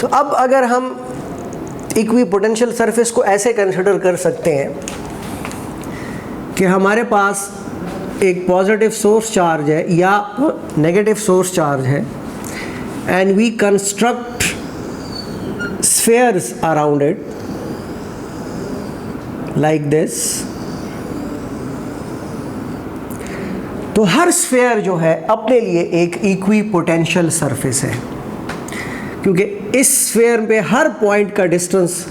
तो अब अगर हम इक्विपोटेंशियल सरफेस को ऐसे कंसिडर कर सकते हैं कि हमारे पास एक पॉजिटिव सोर्स चार्ज है या नेगेटिव सोर्स चार्ज है, and we construct spheres around it like this. तो हर स्फेयर जो है अपने लिए एक इक्विपोटेंशियल सरफेस है, क्योंकि इस स्फेयर पे हर पॉइंट का डिस्टेंस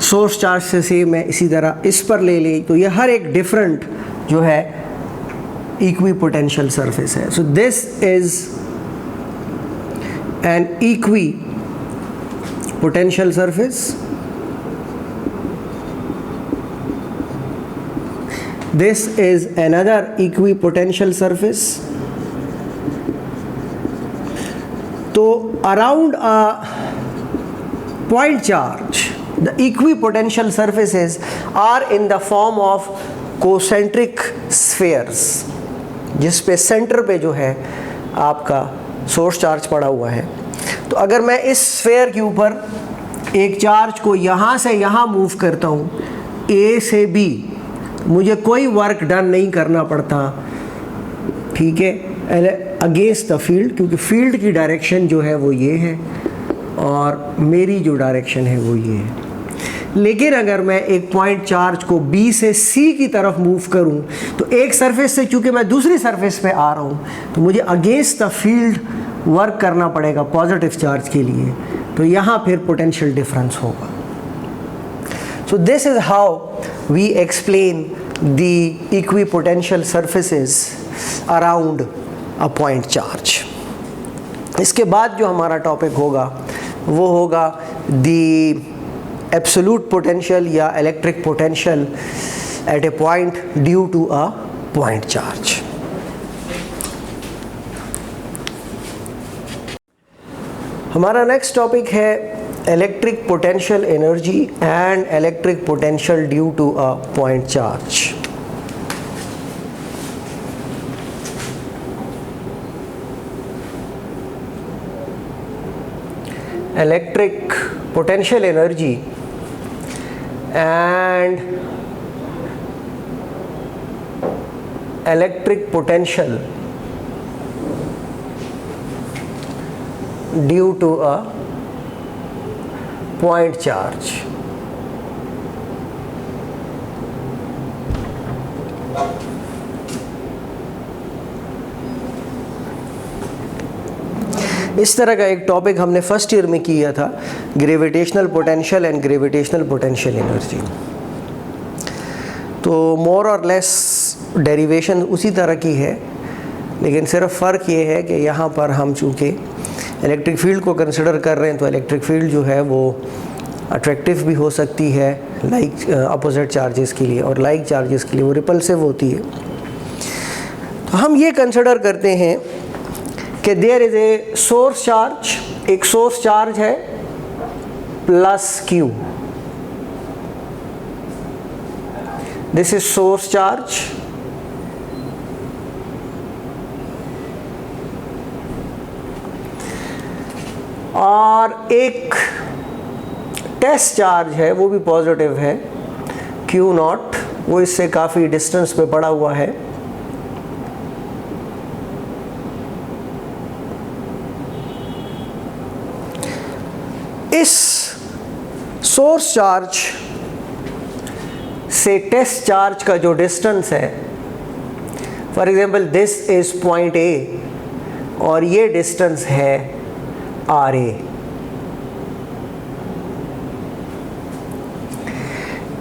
सोर्स चार्ज से सेम है। इसी तरह इस पर ले लें तो ये हर एक डिफरेंट जो है इक्विपोटेंशियल सरफेस है। So this is an equipotential surface. This is another equipotential surface. तो around a point charge, the equipotential surfaces are in the form of concentric spheres, जिस पे सेंटर पे जो है आपका सोर्स चार्ज पड़ा हुआ है। तो अगर मैं इस स्फेयर के ऊपर एक चार्ज को यहाँ से यहाँ मूव करता हूँ, A से B, मुझे कोई वर्क डन नहीं करना पड़ता, ठीक है, अगेंस्ट द फील्ड, क्योंकि फील्ड की डायरेक्शन जो है वो ये है और मेरी जो डायरेक्शन है वो ये है। लेकिन अगर मैं एक पॉइंट चार्ज को B से C की तरफ मूव करूं, तो एक सरफेस से चूंकि मैं दूसरी सरफेस पे आ रहा हूं, तो मुझे अगेंस्ट द फील्ड वर्क करना पड़ेगा पॉजिटिव चार्ज के लिए, तो यहाँ फिर पोटेंशियल डिफरेंस होगा। So this is how we explain the equipotential surfaces around a point charge. इसके बाद जो हमारा टॉपिक होगा वो होगा the absolute potential या electric potential at a point due to a point charge. हमारा नेक्स्ट टॉपिक है electric potential energy and electric potential due to a point charge. Electric potential energy and electric potential due to a point charge. इस तरह का एक topic हमने first year में किया था, gravitational potential and gravitational potential energy. तो मोर और लेस डेरिवेशन उसी तरह की है, लेकिन सिर्फ फ़र्क ये है कि यहाँ पर हम चूँकि इलेक्ट्रिक फील्ड को कंसिडर कर रहे हैं, तो इलेक्ट्रिक फील्ड जो है वो अट्रैक्टिव भी हो सकती है लाइक अपोजिट चार्जेस के लिए, और लाइक चार्जेस के लिए वो रिपल्सिव होती है। तो हम ये कंसिडर करते हैं कि there is a source charge, एक सोर्स चार्ज है plus Q, this is source charge, और एक टेस्ट चार्ज है वो भी पॉजिटिव है Q0, वो इससे काफ़ी डिस्टेंस पे पड़ा हुआ है। इस सोर्स चार्ज से टेस्ट चार्ज का जो डिस्टेंस है, for example this is point A और ये डिस्टेंस है RA।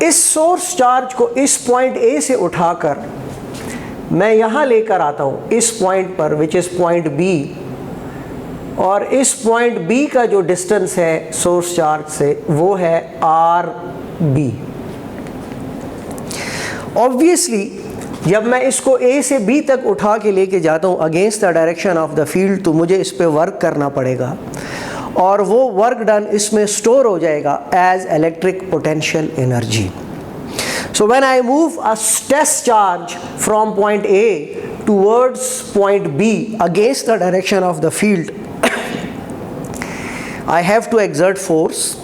इस सोर्स चार्ज को इस पॉइंट A से उठाकर मैं यहाँ लेकर आता हूँ इस पॉइंट पर, विच इज़ पॉइंट B, और इस पॉइंट B का जो डिस्टेंस है सोर्स चार्ज से वो है RB। ऑब्वियसली जब मैं इसको A से B तक उठा के लेके जाता हूँ against the direction of the field, तो मुझे इस पे वर्क करना पड़ेगा और वो वर्क डन इसमें स्टोर हो जाएगा as electric potential energy. So when I move a test charge from point A towards point B against the direction of the field, I have to exert force,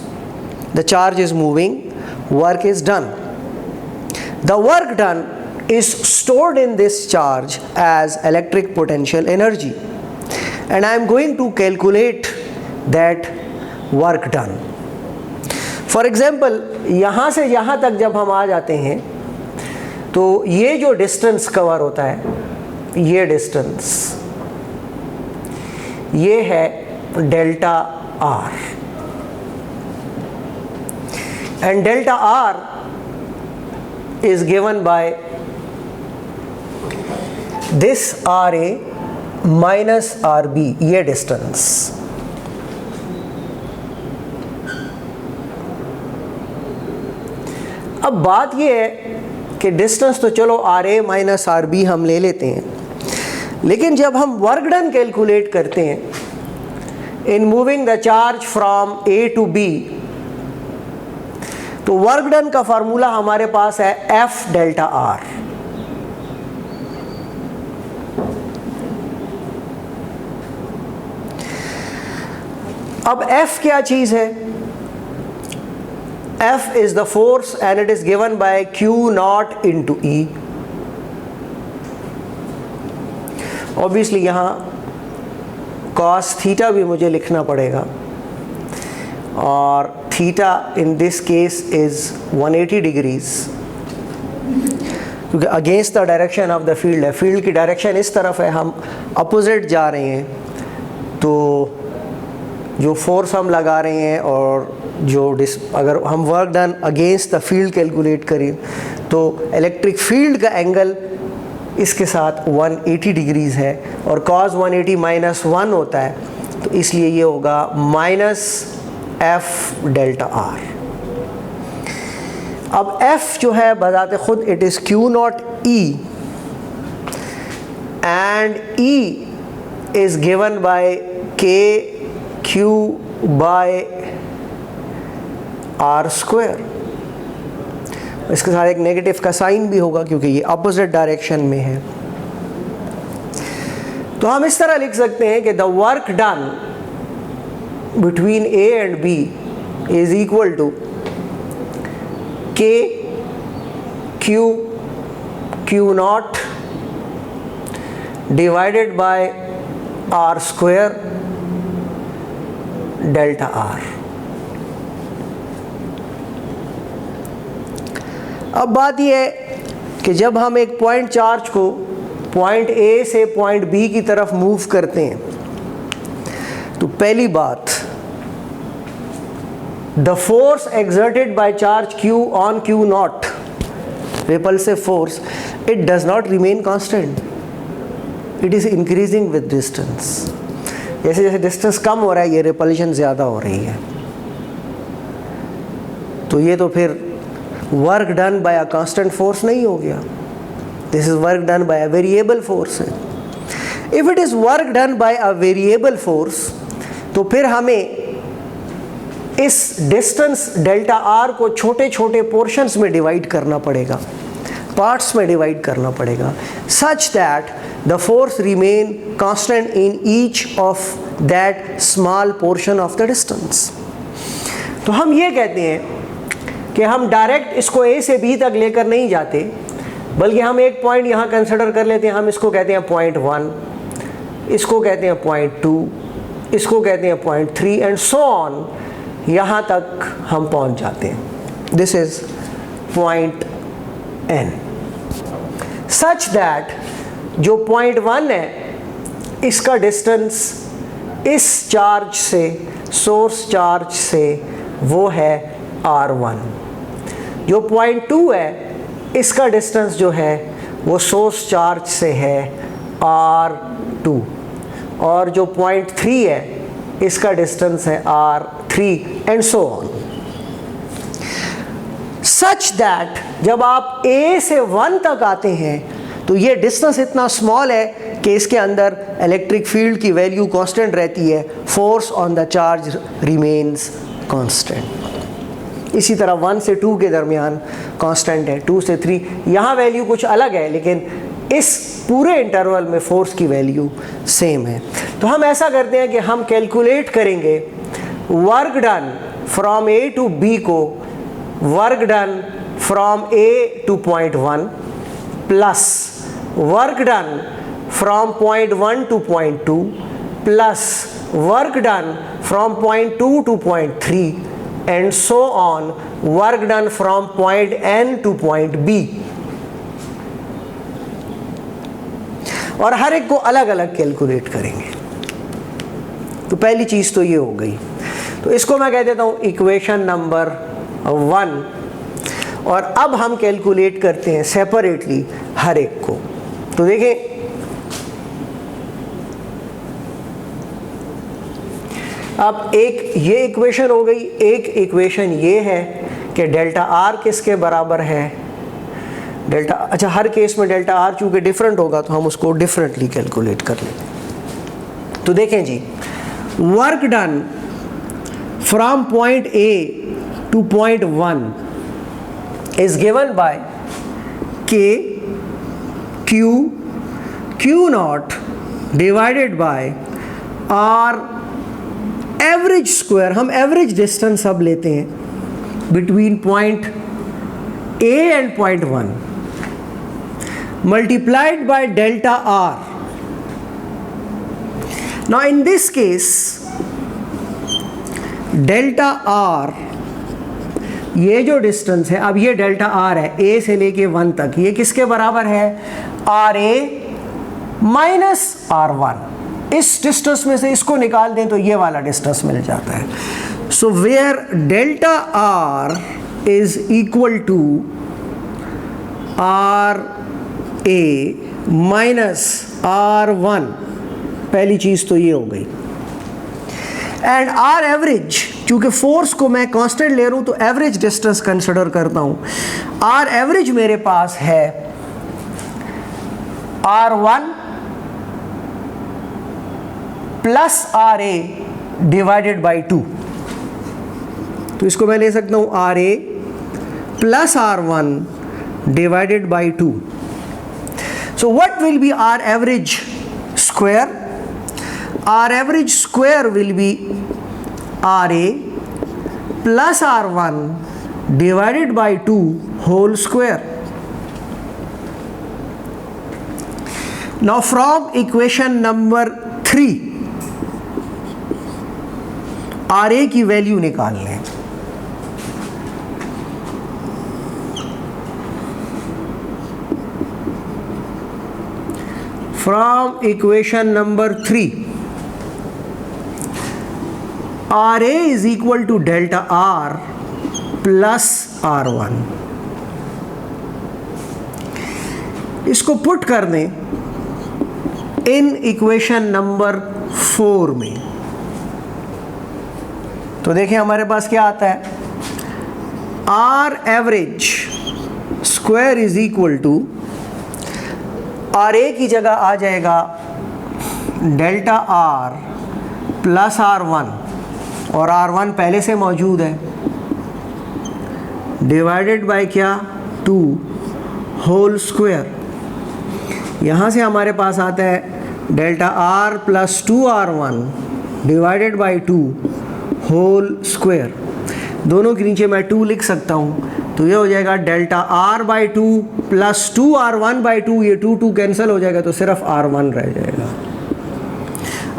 the charge is moving, work is done. The work done is stored in this charge as electric potential energy, and I am going to calculate that work done. For example, यहाँ से यहाँ तक जब हम आ जाते हैं तो ये जो डिस्टेंस कवर होता है, ये डिस्टेंस, ये है delta are, and delta R is given by this RA minus RB, ये डिस्टेंस. अब बात ये है कि डिस्टेंस तो चलो RA माइनस RB हम ले लेते हैं, लेकिन जब हम वर्क डन कैलकुलेट करते हैं in moving the charge from A to B, तो वर्क डन का फार्मूला हमारे पास है F डेल्टा आर. अब F क्या चीज है? F is the force and it is given by Q naught into E. Obviously यहाँ cos थीटा भी मुझे लिखना पड़ेगा, और theta in this case is 180 degrees, क्योंकि against the direction of the field है. फील्ड की डायरेक्शन इस तरफ है, हम अपोजिट जा रहे हैं, तो जो फोर्स हम लगा रहे हैं और जो अगर हम work done against the field calculate करें तो इलेक्ट्रिक फील्ड का एंगल इसके साथ 180 डिग्रीज है, और cos 180 माइनस 1 होता है, तो इसलिए ये होगा माइनस F डेल्टा आर. अब F जो है बजाते खुद it is Q naught E, and E is given by K Q by R square. इसके साथ एक नेगेटिव का साइन भी होगा क्योंकि ये अपोजिट डायरेक्शन में है. तो हम इस तरह लिख सकते हैं कि the work done between A and B is equal to K Q naught divided by R square delta R. अब बात यह है कि जब हम एक पॉइंट चार्ज को पॉइंट A से पॉइंट B की तरफ मूव करते हैं, तो पहली बात, the force exerted by charge Q on Q naught, repulsive force, it does not remain constant, it is increasing with distance. जैसे जैसे डिस्टेंस कम हो रहा है ये रिपल्शन ज़्यादा हो रही है, तो ये तो फिर work done by a constant force नहीं हो गया, this is work done by a variable force है. If it is work done by a variable force, तो फिर हमें इस डिस्टेंस डेल्टा आर को छोटे छोटे पोर्शंस में डिवाइड करना पड़ेगा, पार्ट्स में डिवाइड करना पड़ेगा, such that the force remain constant in each of that small portion of the distance. तो हम ये कहते हैं कि हम डायरेक्ट इसको ए से बी तक लेकर नहीं जाते, बल्कि हम एक पॉइंट यहाँ कंसिडर कर लेते हैं. हम इसको कहते हैं पॉइंट 1, इसको कहते हैं पॉइंट 2, इसको कहते हैं पॉइंट 3 एंड सो ऑन, यहाँ तक हम पहुँच जाते हैं. This is point N, such that जो पॉइंट 1 है इसका डिस्टेंस इस चार्ज से, सोर्स चार्ज से, वो है R1. जो पॉइंट 2 है इसका डिस्टेंस जो है वो सोर्स चार्ज से है R2, और जो पॉइंट 3 है इसका डिस्टेंस है R3 and so on. Such that जब आप A से 1 तक आते हैं तो ये डिस्टेंस इतना स्मॉल है कि इसके अंदर इलेक्ट्रिक फील्ड की वैल्यू कांस्टेंट रहती है, force on the charge remains constant. इसी तरह 1 से 2 के दरमियान कांस्टेंट है, 2 से 3 यहाँ वैल्यू कुछ अलग है, लेकिन इस पूरे इंटरवल में फोर्स की वैल्यू सेम है. तो हम ऐसा करते हैं कि हम कैलकुलेट करेंगे work done from A to B को work done from A to point 1 plus work done from point 1 to point 2 plus work done from point 2 to point 3 and so on work done from point n to point B. और हर एक को अलग अलग calculate करेंगे। तो पहली चीज तो ये हो गई, तो इसको मैं कह देता हूं इक्वेशन नंबर 1। और अब हम कैलकुलेट करते हैं सेपरेटली हर एक को। तो देखें, अब एक ये इक्वेशन हो गई, एक इक्वेशन ये है कि डेल्टा आर किसके बराबर है, डेल्टा, अच्छा हर केस में डेल्टा आर चूंकि डिफरेंट होगा तो हम उसको डिफरेंटली कैलकुलेट कर लेंगे। तो देखें जी, work done from point A to point 1 is given by K Q naught divided by r average square. हम एवरेज डिस्टेंस अब लेते हैं between point A and point 1 multiplied by delta r. Now in this case delta r, ये जो distance है, अब ये delta R है a से लेके 1 तक, ये किसके बराबर है, आर ए माइनस आर 1। इस डिस्टेंस में से इसको निकाल दें तो ये वाला डिस्टेंस मिल जाता है। So where delta r is equal to r A minus r 1, पहली चीज तो ये हो गई। एंड आर एवरेज, क्योंकि फोर्स को मैं कांस्टेंट ले रहा हूं तो एवरेज डिस्टेंस कंसिडर करता हूं। आर एवरेज मेरे पास है R1 plus r A divided by 2। तो इसको मैं ले सकता हूं r a plus R1 divided by 2। So what will be our average square? Our average square will be RA plus R1 divided by 2 whole square. Now from equation number 3 RA की value निकाल लें। From equation number 3, RA is equal to delta R plus R1। इसको put कर दें in equation number 4 में, तो देखिए हमारे पास क्या आता है, R average square is equal to r A की जगह आ जाएगा डेल्टा आर प्लस R1, और R1 पहले से मौजूद है, डिवाइडेड बाय क्या, 2 होल स्क्वायर। यहाँ से हमारे पास आता है delta r plus 2R1 divided by 2 whole square. दोनों के नीचे मैं 2 लिख सकता हूँ, तो ये हो जाएगा delta r by 2 plus 2R1 by 2, ये 2 कैंसिल हो जाएगा तो सिर्फ R1 रह जाएगा।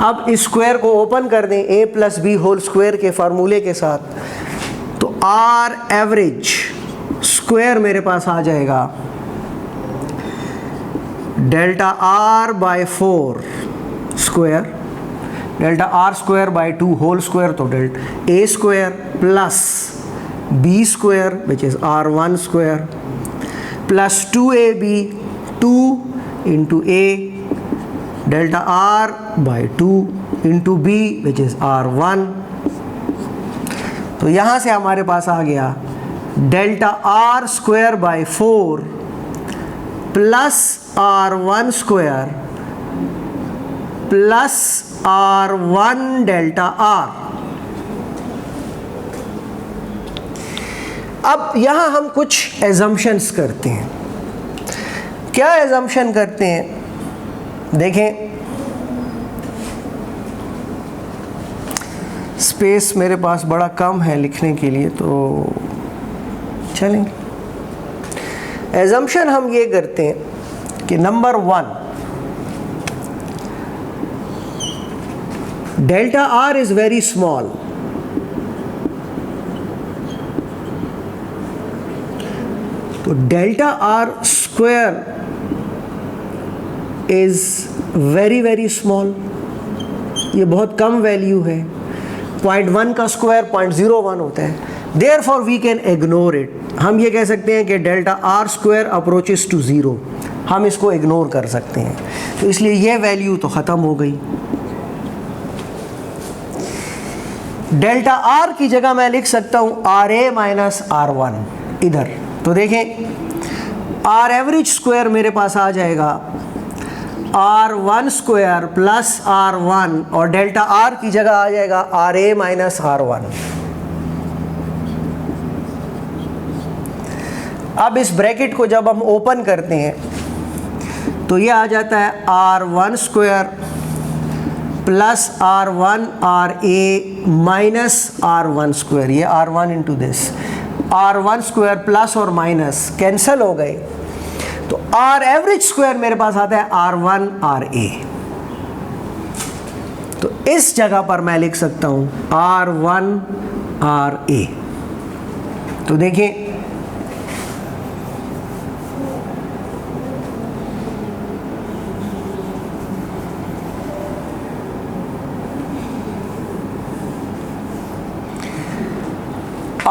अब इस स्क्वायर को ओपन कर दें a plus b whole square के फार्मूले के साथ, तो आर एवरेज स्क्वायर मेरे पास आ जाएगा delta r by 4 square, delta r square by 2 whole square, तो delta a square plus b square which is R1 square plus 2ab 2 into a delta r by 2 into b which is R1। तो यहाँ से हमारे पास आ गया delta r square by 4 plus R1 square plus R1 delta r. अब यहाँ हम कुछ एजम्पशंस करते हैं। क्या एजम्पशन करते हैं, देखें, स्पेस मेरे पास बड़ा कम है लिखने के लिए, तो चलेंगे। एजम्पशन हम ये करते हैं कि number 1, delta r is very small, तो delta r square is very very small, ये बहुत कम वैल्यू है। 0.1 का स्क्वायर 0.01 होता है, therefore we can ignore it. हम ये कह सकते हैं कि delta r square approaches to zero, हम इसको इग्नोर कर सकते हैं, तो इसलिए ये वैल्यू तो ख़त्म हो गई। डेल्टा आर की जगह मैं लिख सकता हूँ आर ए माइनस आर वन इधर, तो देखें आर एवरेज स्क्वायर मेरे पास आ जाएगा r one square plus r one, और डेल्टा आर की जगह आ जाएगा आर ए माइनस आर वन। अब इस ब्रैकेट को जब हम ओपन करते हैं तो ये आ जाता है r one square plus r one r ए माइनस आर वन स्क्वायर, ये r one into this, r one square plus और माइनस कैंसिल हो गए, तो आर एवरेज स्क्वायर मेरे पास आता है आर वन आर ए। तो इस जगह पर मैं लिख सकता हूं आर वन आर ए। तो देखिए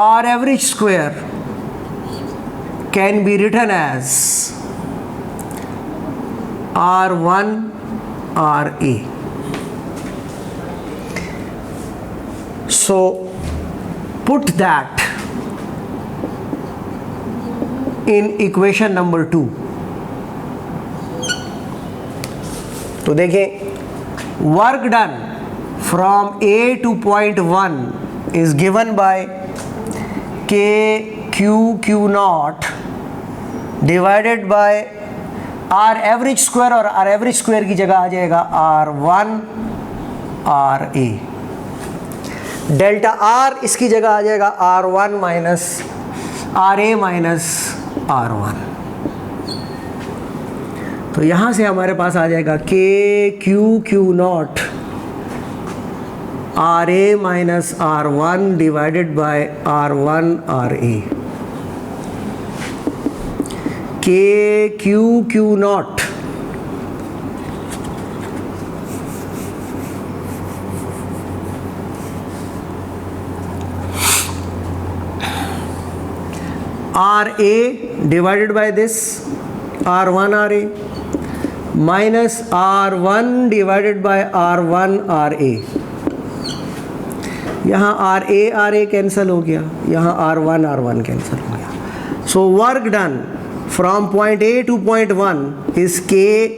R average square can be written as R1 RA. So put that in equation number 2. तो देखें work done from A to point 1 is given by K Q naught divided by r average square, और r average square की जगह आ जाएगा r one r A. Delta r इसकी जगह आ जाएगा आर वन माइनस आर ए माइनस आर वन। तो यहाँ से हमारे पास आ जाएगा K Q naught r A minus r one divided by r one r A. K Q naught r A divided by this r one r A minus r one divided by r one r A. यहाँ r ए cancel हो गया, यहाँ are one cancel हो गया। So work done from point A to point one is के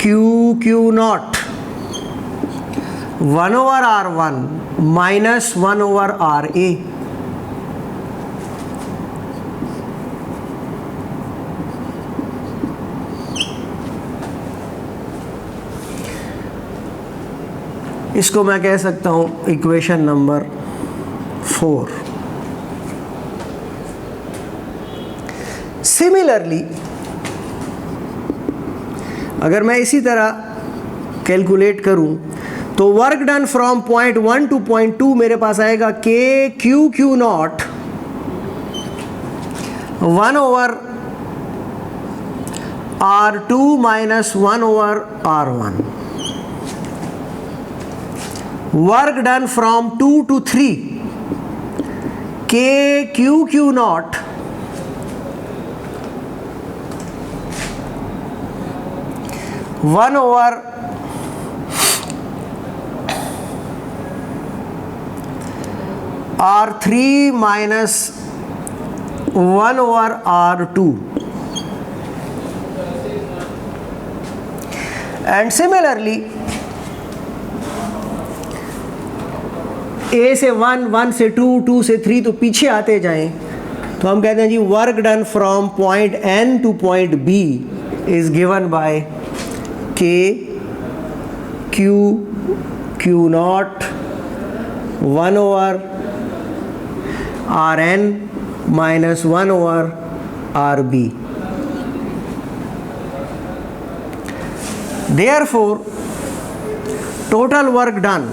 Q naught one over r one minus one over r A. इसको मैं कह सकता हूँ इक्वेशन नंबर 4। सिमिलरली अगर मैं इसी तरह कैलकुलेट करूँ तो work done from point 1 to point 2 मेरे पास आएगा K Q naught one over r two minus one over r one. Work done from 2 to 3 K Q naught one over r three minus one over r two. And similarly A से one से to से three, तो पीछे आते जाएं तो हम कहते हैं जी work done from point n to point B is given by K Q naught 1 over Rn minus 1 over Rb. Therefore, total work done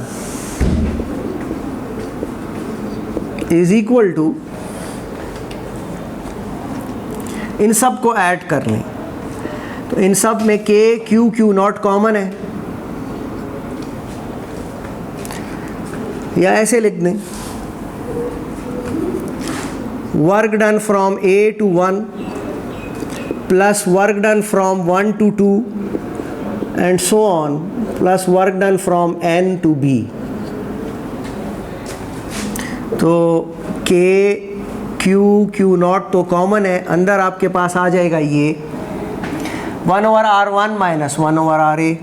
is equal to, इन सब को ऐड कर लें तो इन सब में K Q Q not common है, या ऐसे लिख दें work done from A to 1 plus work done from 1 to 2 and so on plus work done from N to B. तो K Q नॉट तो कॉमन है, अंदर आपके पास आ जाएगा ये 1 over R1 minus 1 over RA.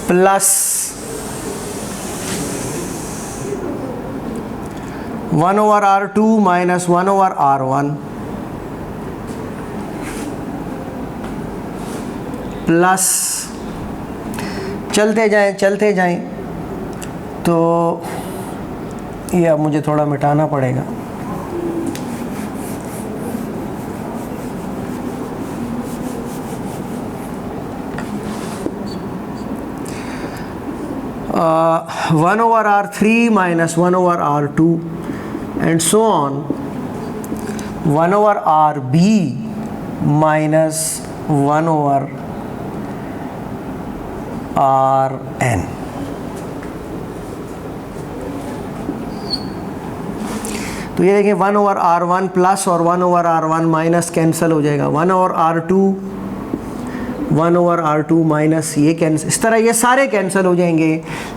Plus 1 over R2 minus 1 over R1 plus चलते जाएं तो ये अब मुझे थोड़ा मिटाना पड़ेगा. One over R3 minus 1 over R2 and so on 1 over RB minus 1 over Rn. तो ये देखिए 1 over R1 प्लस और 1 over R1 माइनस कैंसिल हो जाएगा, 1 over R2 1 over R2 minus ये कैंसिल, इस तरह ये सारे कैंसिल हो जाएंगे,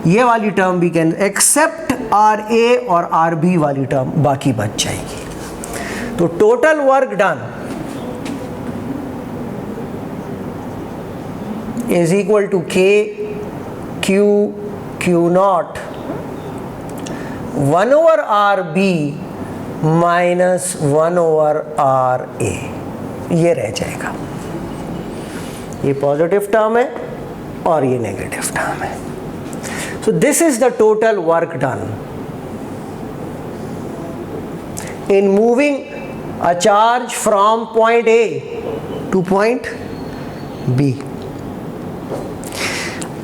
ये वाली टर्म भी कैंसिल, एक्सेप्ट RA और RB वाली टर्म बाकी बच जाएगी. तो total work done is equal to K Q naught 1 over RB minus 1 over RA. ये रह जाएगा, ये पॉजिटिव टर्म है और ये नेगेटिव टर्म है. So this is the total work done in moving a charge from point A to point B.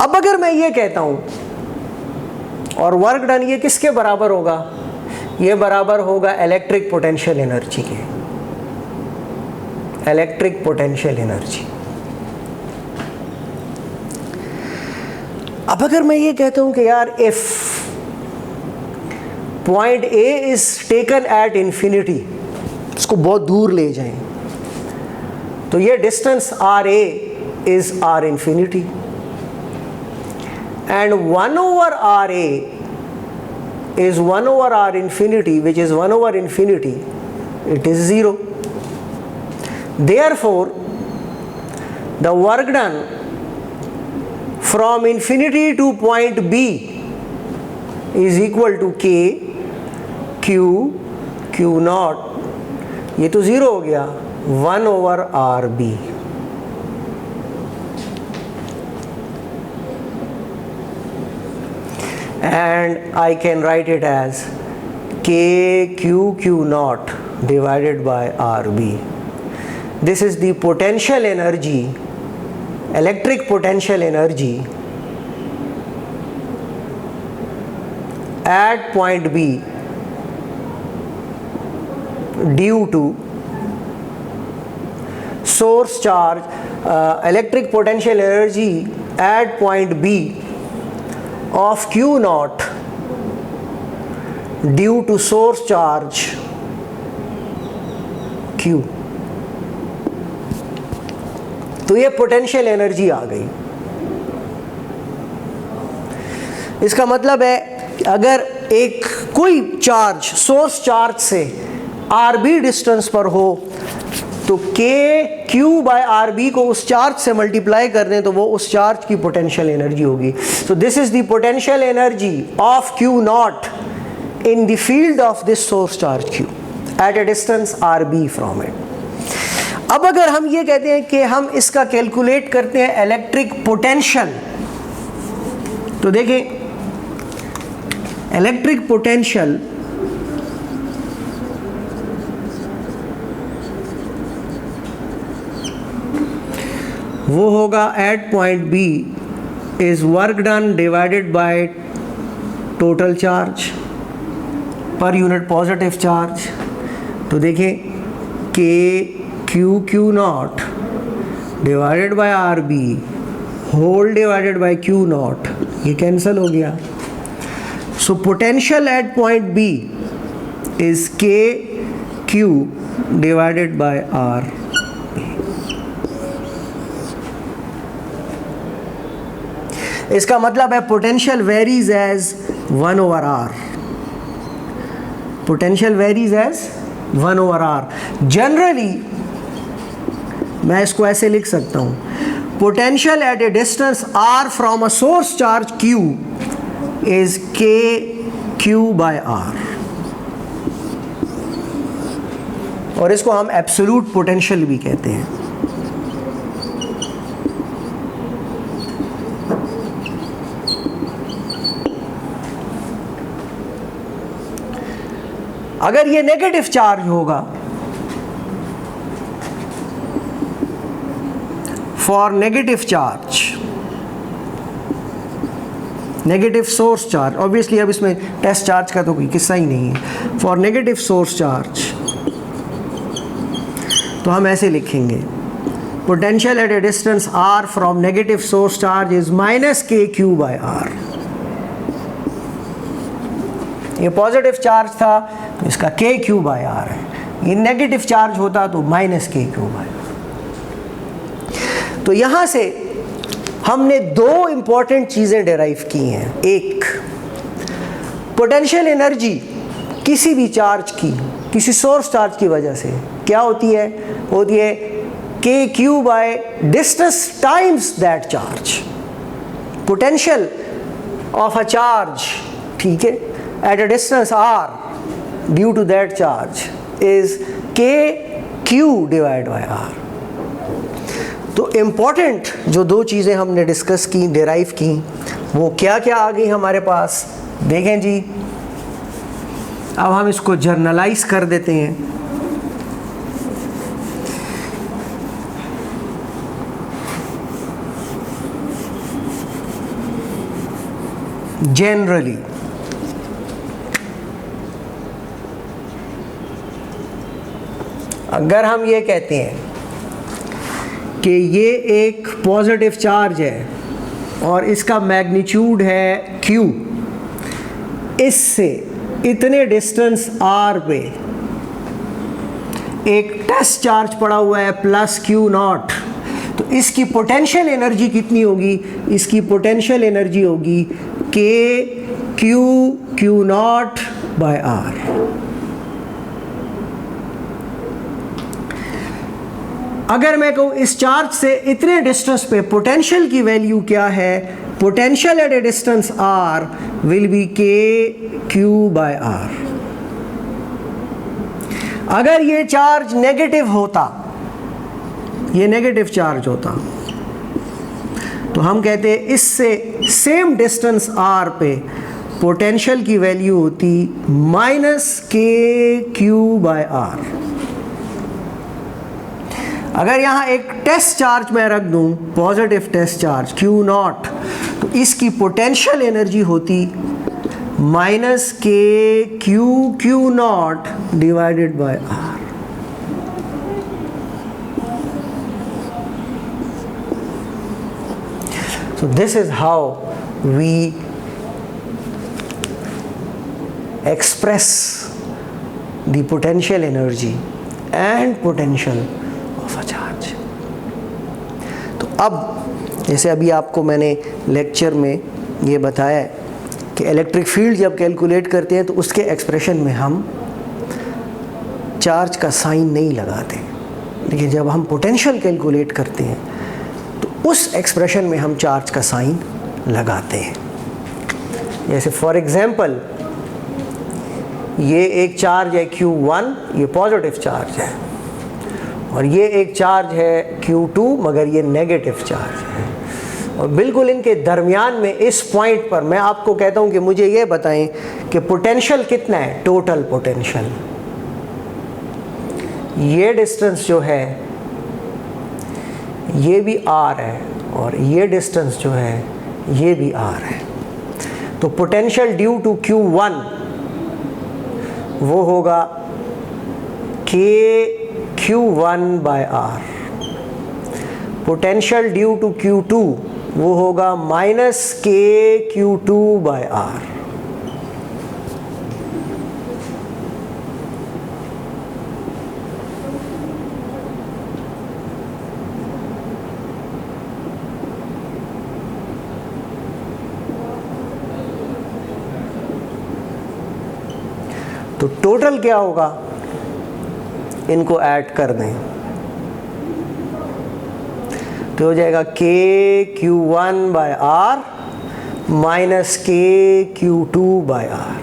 अब अगर मैं ये कहता हूं और वर्क डन ये किसके बराबर होगा, ये बराबर होगा इलेक्ट्रिक पोटेंशियल एनर्जी के, इलेक्ट्रिक पोटेंशियल एनर्जी. अब अगर मैं ये कहता हूं कि यार if point A is taken at infinity, इसको बहुत दूर ले जाएं, तो ये distance RA is R infinity and 1 over RA is 1 over R infinity, which is 1 over infinity, it is 0. Therefore, the work done from infinity to point B is equal to K Q naught, ये तो 0 हो गया, 1 over RB. And I can write it as K Q naught divided by RB. This is the potential energy, electric potential energy at point B due to source charge, electric potential energy at point B of Q naught due to source charge Q. तो ये potential energy आ गई. इसका मतलब है कि अगर एक कोई चार्ज सोर्स चार्ज से RB डिस्टेंस पर हो तो K Q बाय RB को उस चार्ज से मल्टीप्लाई कर दें तो वो उस चार्ज की पोटेंशियल एनर्जी होगी. So this is the potential energy of Q not in the field of this source charge Q at a distance RB from it. अब अगर हम ये कहते हैं कि हम इसका कैलकुलेट करते हैं इलेक्ट्रिक पोटेंशियल, तो देखें इलेक्ट्रिक पोटेंशियल वो होगा at point B is work done divided by total charge per unit positive charge. तो देखें k Q naught divided by r b whole divided by q naught, ये cancel हो गया। So potential at point B is के q divided by r. इसका मतलब है potential varies as 1/r, potential varies as 1/r। Generally मैं इसको ऐसे लिख सकता हूं, potential at a distance r from a source charge q is k q by r, और इसको हम एब्सोल्यूट पोटेंशियल भी कहते हैं। अगर ये नेगेटिव चार्ज होगा, for negative charge, negative source charge, obviously अब इसमें टेस्ट चार्ज का तो कोई किस्सा ही नहीं है, फॉर नेगेटिव सोर्स चार्ज तो हम ऐसे लिखेंगे, potential at a distance r from negative source charge is minus k q by are. ये पॉजिटिव चार्ज था तो इसका के क्यू बाय आर है, ये नेगेटिव चार्ज होता तो minus k q by are. तो यहां से हमने दो इंपॉर्टेंट चीजें डिराइव की हैं। एक, पोटेंशियल एनर्जी किसी भी चार्ज की, किसी सोर्स चार्ज की वजह से क्या होती है, होती है के q by distance times that charge. Potential of a charge, ठीक है, at a distance r due to that charge is k q divided by r। तो इम्पॉर्टेंट जो दो चीज़ें हमने डिस्कस की, डिराइव की, वो क्या क्या आ गई हमारे पास, देखें जी। अब हम इसको जर्नलाइज कर देते हैं। जनरली अगर हम ये कहते हैं कि ये एक पॉजिटिव चार्ज है और इसका मैग्नीट्यूड है q, इससे इतने डिस्टेंस r पे एक टेस्ट चार्ज पड़ा हुआ है प्लस क्यू नॉट, तो इसकी पोटेंशियल एनर्जी कितनी होगी, इसकी पोटेंशियल एनर्जी होगी के क्यू नॉट बाय आर। अगर मैं कहूँ इस चार्ज से इतने डिस्टेंस पे पोटेंशियल की वैल्यू क्या है, potential at a distance r will be के क्यू बाय आर। अगर ये चार्ज नेगेटिव होता, ये नेगेटिव चार्ज होता, तो हम कहते हैं इससे सेम डिस्टेंस r पे पोटेंशियल की वैल्यू होती minus k q by r. अगर यहाँ एक टेस्ट चार्ज मैं रख दूँ, positive test charge q naught, तो इसकी पोटेंशियल एनर्जी होती minus k Q naught divided by r. So this is how we express the potential energy and potential of a charge. तो अब जैसे अभी आपको मैंने लेक्चर में ये बताया कि इलेक्ट्रिक फील्ड जब कैलकुलेट करते हैं तो उसके एक्सप्रेशन में हम चार्ज का साइन नहीं लगाते, लेकिन जब हम पोटेंशियल कैलकुलेट करते हैं उस एक्सप्रेशन में हम चार्ज का साइन लगाते हैं। जैसे फॉर एग्जांपल ये एक चार्ज है Q1, ये पॉजिटिव चार्ज है, और ये एक चार्ज है Q2 मगर ये नेगेटिव चार्ज है। और बिल्कुल इनके दरमियान में इस पॉइंट पर मैं आपको कहता हूँ कि मुझे ये बताएं कि पोटेंशियल कितना है, टोटल पोटेंशियल। ये डिस्टेंस जो है ये भी R है और ये डिस्टेंस जो है ये भी R है। तो पोटेंशियल ड्यू टू Q1 वो होगा KQ1/R। Potential due to Q2 वो होगा -KQ2/R। तो टोटल क्या होगा, इनको ऐड कर दें तो हो जाएगा KQ1/R माइनस KQ2/R।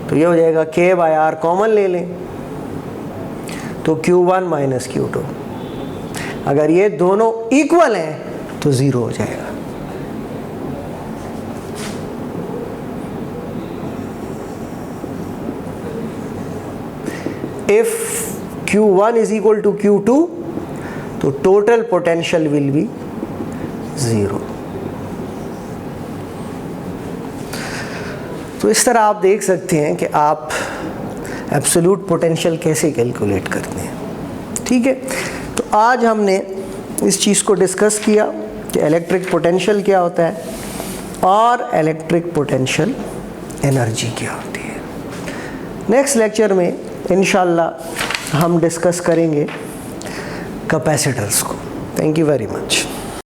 तो ये हो जाएगा K/R कॉमन ले लें तो Q1 माइनस Q2। अगर ये दोनों इक्वल हैं तो 0 हो जाएगा। If Q1 is equal to Q2 तो total potential will be 0। तो इस तरह आप देख सकते हैं कि आप एब्सोल्यूट पोटेंशियल कैसे कैलकुलेट करते हैं। ठीक है, तो आज हमने इस चीज़ को डिस्कस किया कि इलेक्ट्रिक पोटेंशियल क्या होता है और इलेक्ट्रिक पोटेंशियल एनर्जी क्या होती है। नेक्स्ट लेक्चर में इंशाल्लाह हम डिस्कस करेंगे कैपेसिटर्स को। Thank you very much.